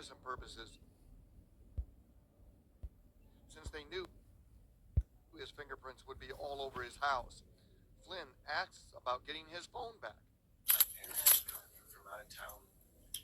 comparison purposes, since they knew his fingerprints would be all over his house. Flynn asks about getting his phone back. From out of town,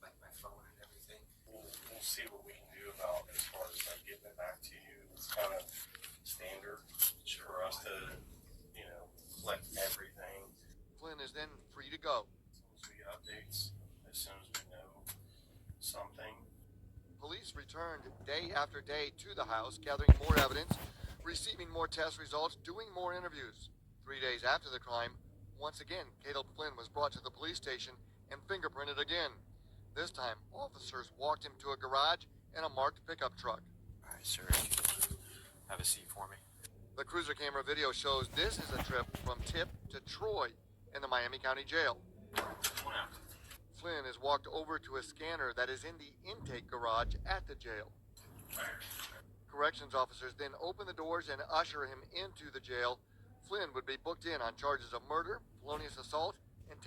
like my phone and everything. We'll see what we can do about as far as like getting it back to you. It's kind of standard for us to, collect everything. Flynn is then free to go. As soon as we get updates, as soon as we know something. Police returned day after day to the house, gathering more evidence, receiving more test results, doing more interviews. 3 days after the crime, once again, Caleb Flynn was brought to the police station and fingerprinted again. This time, officers walked him to a garage and a marked pickup truck. All right, sir, have a seat for me. The cruiser camera video shows this is a trip from Tipp to Troy in the Miami County Jail. Flynn is walked over to a scanner that is in the intake garage at the jail. Corrections officers then open the doors and usher him into the jail. Flynn would be booked in on charges of murder, felonious assault, and...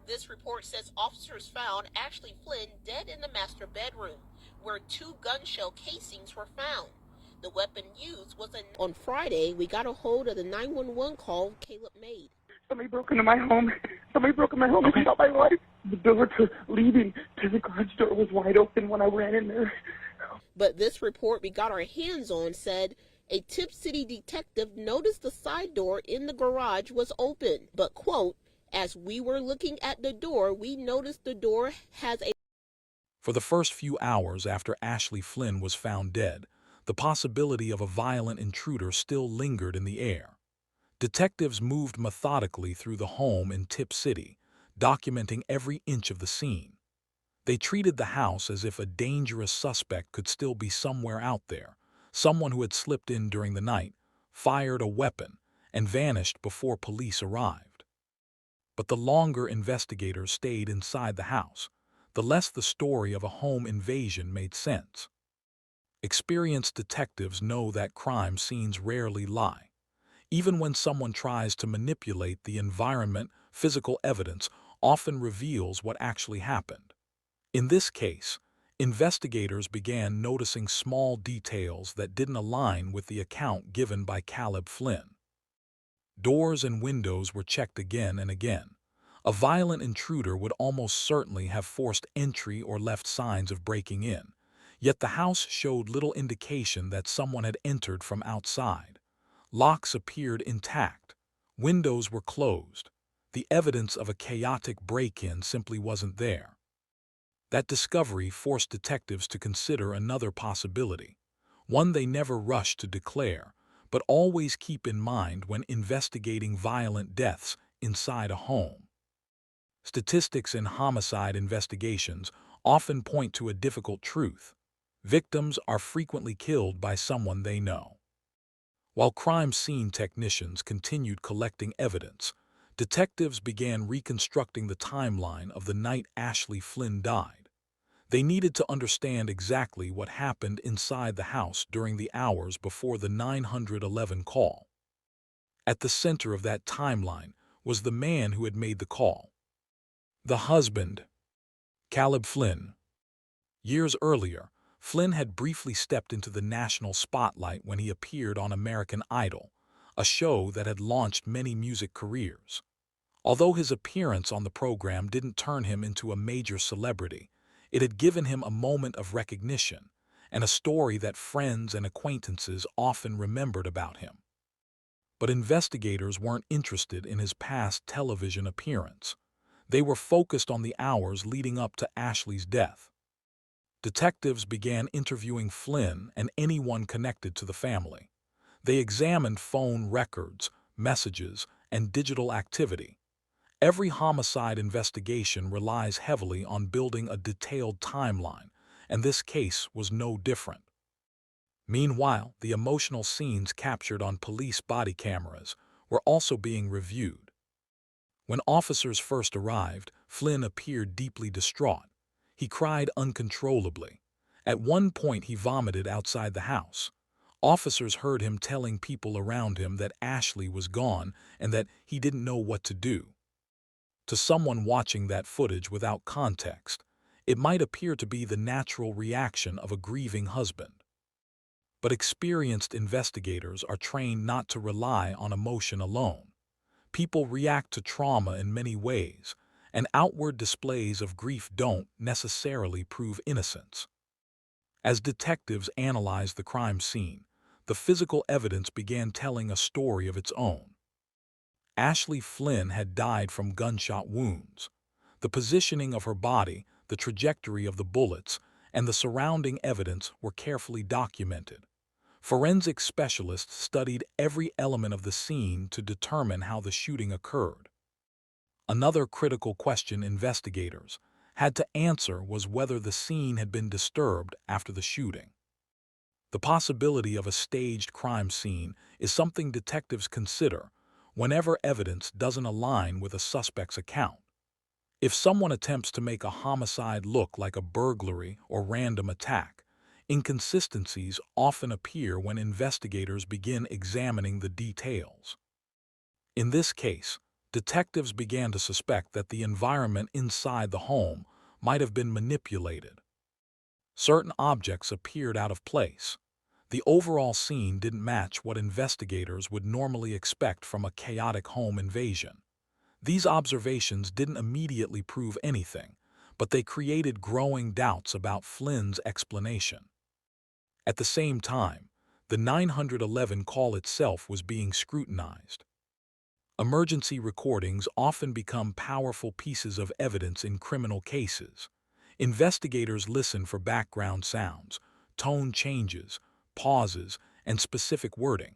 This report says officers found Ashley Flynn dead in the master bedroom, where 2 gun shell casings were found. The weapon used was a... On Friday, we got a hold of the 911 call Caleb made. Somebody broke into my home. And shot my wife. The door to leaving to the garage door was wide open when I ran in there. But this report we got our hands on said a Tipp City detective noticed the side door in the garage was open. But, quote, as we were looking at the door, we noticed the door has a... For the first few hours after Ashley Flynn was found dead, the possibility of a violent intruder still lingered in the air. Detectives moved methodically through the home in Tipp City, documenting every inch of the scene. They treated the house as if a dangerous suspect could still be somewhere out there, someone who had slipped in during the night, fired a weapon, and vanished before police arrived. But the longer investigators stayed inside the house, the less the story of a home invasion made sense. Experienced detectives know that crime scenes rarely lie. Even when someone tries to manipulate the environment, physical evidence often reveals what actually happened. In this case, investigators began noticing small details that didn't align with the account given by Caleb Flynn. Doors and windows were checked again and again. A violent intruder would almost certainly have forced entry or left signs of breaking in, yet the house showed little indication that someone had entered from outside. Locks appeared intact. Windows were closed. The evidence of a chaotic break-in simply wasn't there. That discovery forced detectives to consider another possibility, one they never rushed to declare, but always keep in mind when investigating violent deaths inside a home. Statistics in homicide investigations often point to a difficult truth. Victims are frequently killed by someone they know. While crime scene technicians continued collecting evidence, detectives began reconstructing the timeline of the night Ashley Flynn died. They needed to understand exactly what happened inside the house during the hours before the 911 call. At the center of that timeline was the man who had made the call. The husband, Caleb Flynn. Years earlier, Flynn had briefly stepped into the national spotlight when he appeared on American Idol, a show that had launched many music careers. Although his appearance on the program didn't turn him into a major celebrity, it had given him a moment of recognition and a story that friends and acquaintances often remembered about him. But investigators weren't interested in his past television appearance. They were focused on the hours leading up to Ashley's death. Detectives began interviewing Flynn and anyone connected to the family. They examined phone records, messages, and digital activity. Every homicide investigation relies heavily on building a detailed timeline, and this case was no different. Meanwhile, the emotional scenes captured on police body cameras were also being reviewed. When officers first arrived, Flynn appeared deeply distraught. He cried uncontrollably. At one point, he vomited outside the house. Officers heard him telling people around him that Ashley was gone and that he didn't know what to do. To someone watching that footage without context, it might appear to be the natural reaction of a grieving husband. But experienced investigators are trained not to rely on emotion alone. People react to trauma in many ways, and outward displays of grief don't necessarily prove innocence. As detectives analyzed the crime scene, the physical evidence began telling a story of its own. Ashley Flynn had died from gunshot wounds. The positioning of her body, the trajectory of the bullets, and the surrounding evidence were carefully documented. Forensic specialists studied every element of the scene to determine how the shooting occurred. Another critical question investigators had to answer was whether the scene had been disturbed after the shooting. The possibility of a staged crime scene is something detectives consider whenever evidence doesn't align with a suspect's account. If someone attempts to make a homicide look like a burglary or random attack, inconsistencies often appear when investigators begin examining the details. In this case, detectives began to suspect that the environment inside the home might have been manipulated. Certain objects appeared out of place. The overall scene didn't match what investigators would normally expect from a chaotic home invasion. These observations didn't immediately prove anything, but they created growing doubts about Flynn's explanation. At the same time, the 911 call itself was being scrutinized. Emergency recordings often become powerful pieces of evidence in criminal cases. Investigators listen for background sounds, tone changes, pauses, and specific wording.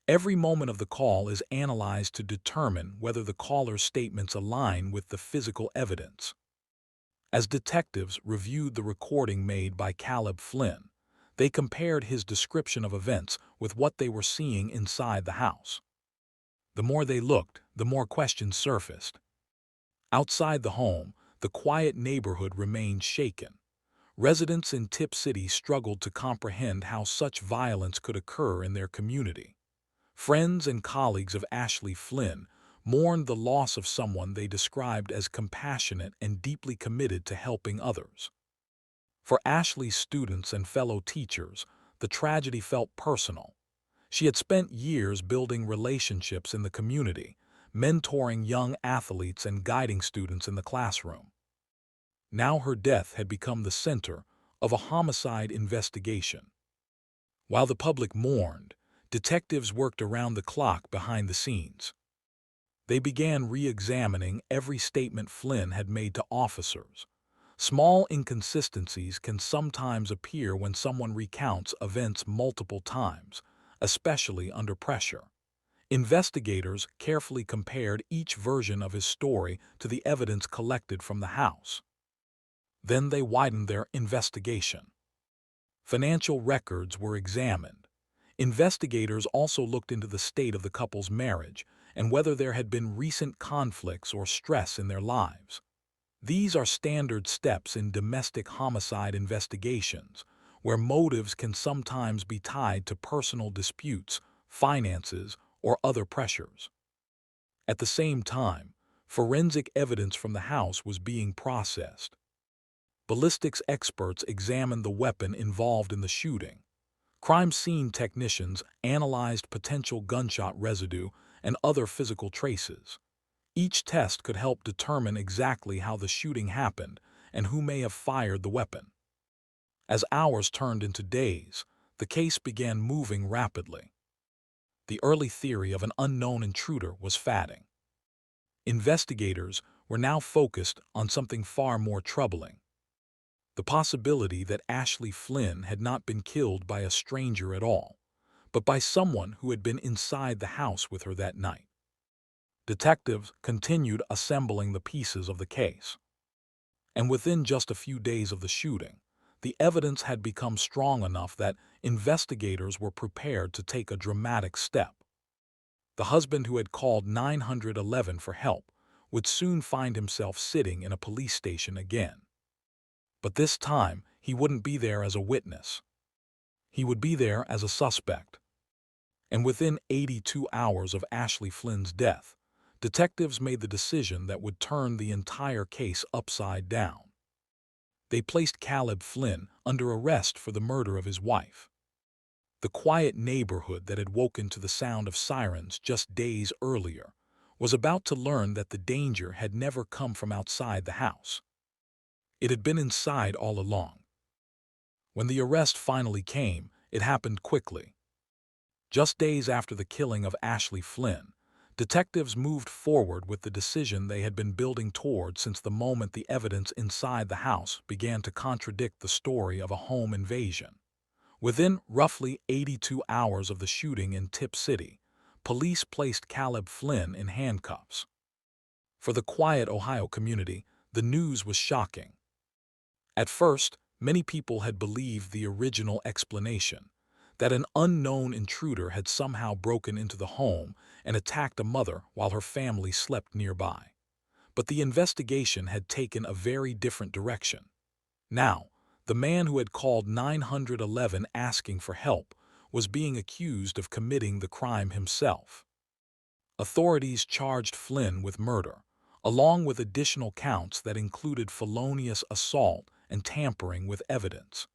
Every moment of the call is analyzed to determine whether the caller's statements align with the physical evidence. As detectives reviewed the recording made by Caleb Flynn, they compared his description of events with what they were seeing inside the house. The more they looked, the more questions surfaced. Outside the home, the quiet neighborhood remained shaken. Residents in Tipp City struggled to comprehend how such violence could occur in their community. Friends and colleagues of Ashley Flynn mourned the loss of someone they described as compassionate and deeply committed to helping others. For Ashley's students and fellow teachers, the tragedy felt personal. She had spent years building relationships in the community, mentoring young athletes and guiding students in the classroom. Now her death had become the center of a homicide investigation. While the public mourned, detectives worked around the clock behind the scenes. They began re-examining every statement Flynn had made to officers. Small inconsistencies can sometimes appear when someone recounts events multiple times, especially under pressure. Investigators carefully compared each version of his story to the evidence collected from the house. Then they widened their investigation. Financial records were examined. Investigators also looked into the state of the couple's marriage and whether there had been recent conflicts or stress in their lives. These are standard steps in domestic homicide investigations, where motives can sometimes be tied to personal disputes, finances, or other pressures. At the same time, forensic evidence from the house was being processed. Ballistics experts examined the weapon involved in the shooting. Crime scene technicians analyzed potential gunshot residue and other physical traces. Each test could help determine exactly how the shooting happened and who may have fired the weapon. As hours turned into days, the case began moving rapidly. The early theory of an unknown intruder was fading. Investigators were now focused on something far more troubling: the possibility that Ashley Flynn had not been killed by a stranger at all, but by someone who had been inside the house with her that night. Detectives continued assembling the pieces of the case. And within just a few days of the shooting, the evidence had become strong enough that investigators were prepared to take a dramatic step. The husband who had called 911 for help would soon find himself sitting in a police station again. But this time, he wouldn't be there as a witness. He would be there as a suspect. And within 82 hours of Ashley Flynn's death, detectives made the decision that would turn the entire case upside down. They placed Caleb Flynn under arrest for the murder of his wife. The quiet neighborhood that had woken to the sound of sirens just days earlier was about to learn that the danger had never come from outside the house. It had been inside all along. When the arrest finally came, it happened quickly. Just days after the killing of Ashley Flynn, detectives moved forward with the decision they had been building toward since the moment the evidence inside the house began to contradict the story of a home invasion. Within roughly 82 hours of the shooting in Tipp City, police placed Caleb Flynn in handcuffs. For the quiet Ohio community, the news was shocking. At first, many people had believed the original explanation, that an unknown intruder had somehow broken into the home and attacked a mother while her family slept nearby. But the investigation had taken a very different direction. Now, the man who had called 911 asking for help was being accused of committing the crime himself. Authorities charged Flynn with murder, along with additional counts that included felonious assault and tampering with evidence.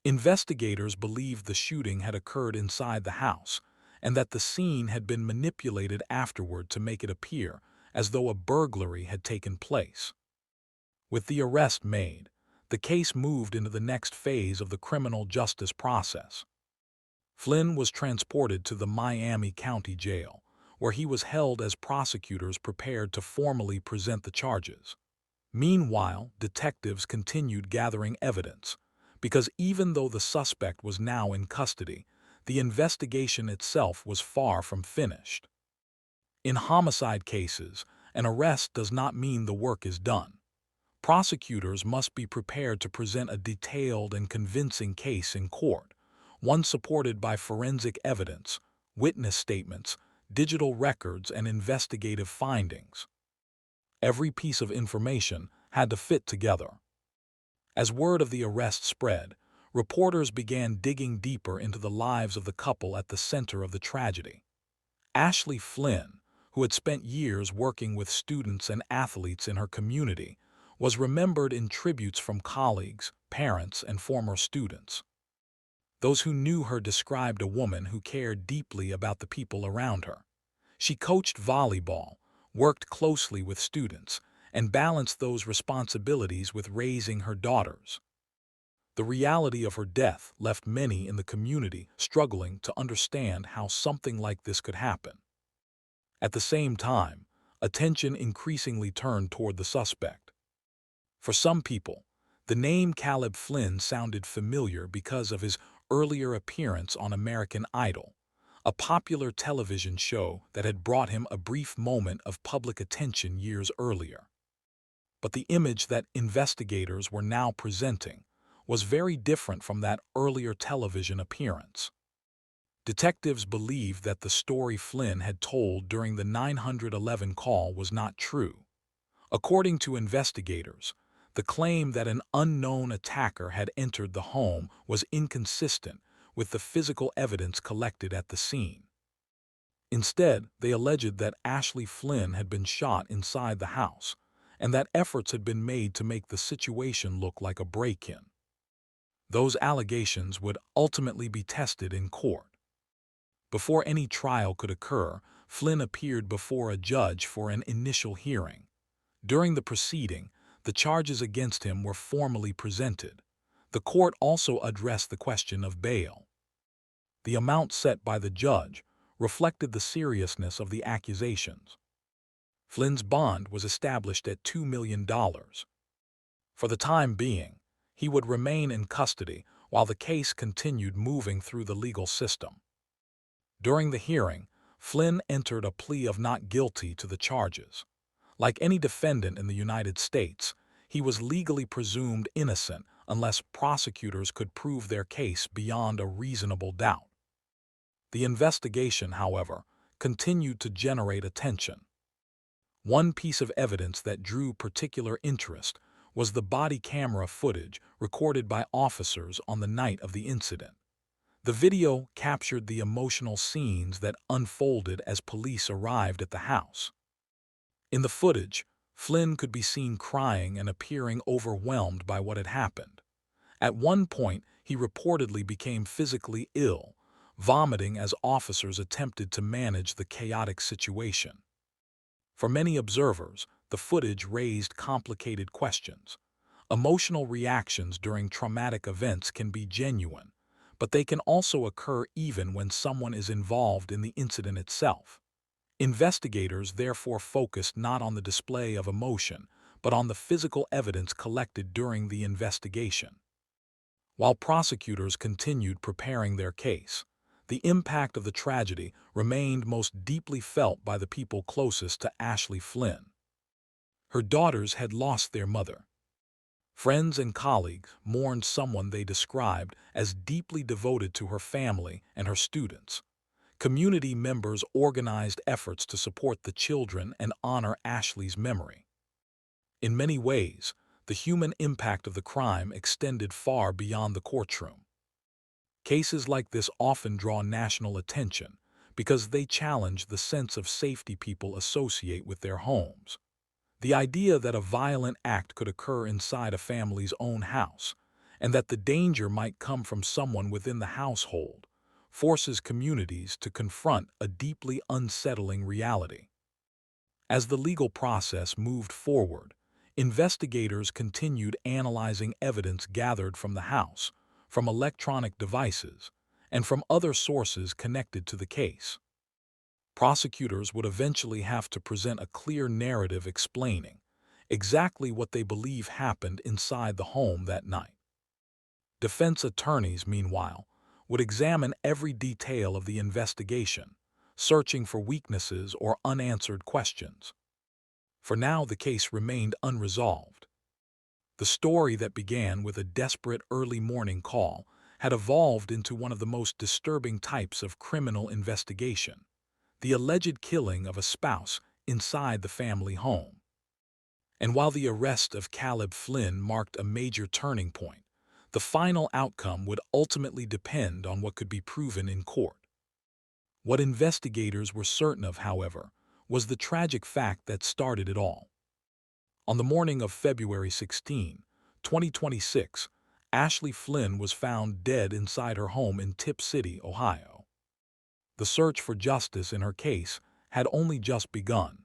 Investigators believed the shooting had occurred inside the house and that the scene had been manipulated afterward to make it appear as though a burglary had taken place. With the arrest made, the case moved into the next phase of the criminal justice process. Flynn was transported to the Miami County Jail, where he was held as prosecutors prepared to formally present the charges. Meanwhile, detectives continued gathering evidence, because even though the suspect was now in custody, the investigation itself was far from finished. In homicide cases, an arrest does not mean the work is done. Prosecutors must be prepared to present a detailed and convincing case in court, one supported by forensic evidence, witness statements, digital records, and investigative findings. Every piece of information had to fit together. As word of the arrest spread, reporters began digging deeper into the lives of the couple at the center of the tragedy. Ashley Flynn, who had spent years working with students and athletes in her community, was remembered in tributes from colleagues, parents, and former students. Those who knew her described a woman who cared deeply about the people around her. She coached volleyball, worked closely with students, and balanced those responsibilities with raising her daughters. The reality of her death left many in the community struggling to understand how something like this could happen. At the same time, attention increasingly turned toward the suspect. For some people, the name Caleb Flynn sounded familiar because of his earlier appearance on American Idol, a popular television show that had brought him a brief moment of public attention years earlier. But the image that investigators were now presenting was very different from that earlier television appearance. Detectives believed that the story Flynn had told during the 911 call was not true. According to investigators, the claim that an unknown attacker had entered the home was inconsistent with the physical evidence collected at the scene. Instead, they alleged that Ashley Flynn had been shot inside the house, and that efforts had been made to make the situation look like a break-in. Those allegations would ultimately be tested in court. Before any trial could occur, Flynn appeared before a judge for an initial hearing. During the proceeding, the charges against him were formally presented. The court also addressed the question of bail. The amount set by the judge reflected the seriousness of the accusations. Flynn's bond was established at $2 million. For the time being, he would remain in custody while the case continued moving through the legal system. During the hearing, Flynn entered a plea of not guilty to the charges. Like any defendant in the United States, he was legally presumed innocent unless prosecutors could prove their case beyond a reasonable doubt. The investigation, however, continued to generate attention. One piece of evidence that drew particular interest was the body camera footage recorded by officers on the night of the incident. The video captured the emotional scenes that unfolded as police arrived at the house. In the footage, Flynn could be seen crying and appearing overwhelmed by what had happened. At one point, he reportedly became physically ill, vomiting as officers attempted to manage the chaotic situation. For many observers, the footage raised complicated questions. Emotional reactions during traumatic events can be genuine, but they can also occur even when someone is involved in the incident itself. Investigators therefore focused not on the display of emotion, but on the physical evidence collected during the investigation. While prosecutors continued preparing their case, the impact of the tragedy remained most deeply felt by the people closest to Ashley Flynn. Her daughters had lost their mother. Friends and colleagues mourned someone they described as deeply devoted to her family and her students. Community members organized efforts to support the children and honor Ashley's memory. In many ways, the human impact of the crime extended far beyond the courtroom. Cases like this often draw national attention because they challenge the sense of safety people associate with their homes. The idea that a violent act could occur inside a family's own house, and that the danger might come from someone within the household, forces communities to confront a deeply unsettling reality. As the legal process moved forward, investigators continued analyzing evidence gathered from the house, from electronic devices, and from other sources connected to the case. Prosecutors would eventually have to present a clear narrative explaining exactly what they believe happened inside the home that night. Defense attorneys, meanwhile, would examine every detail of the investigation, searching for weaknesses or unanswered questions. For now, the case remained unresolved. The story that began with a desperate early morning call had evolved into one of the most disturbing types of criminal investigation: the alleged killing of a spouse inside the family home. And while the arrest of Caleb Flynn marked a major turning point, the final outcome would ultimately depend on what could be proven in court. What investigators were certain of, however, was the tragic fact that started it all. On the morning of February 16, 2026, Ashley Flynn was found dead inside her home in Tipp City, Ohio. The search for justice in her case had only just begun.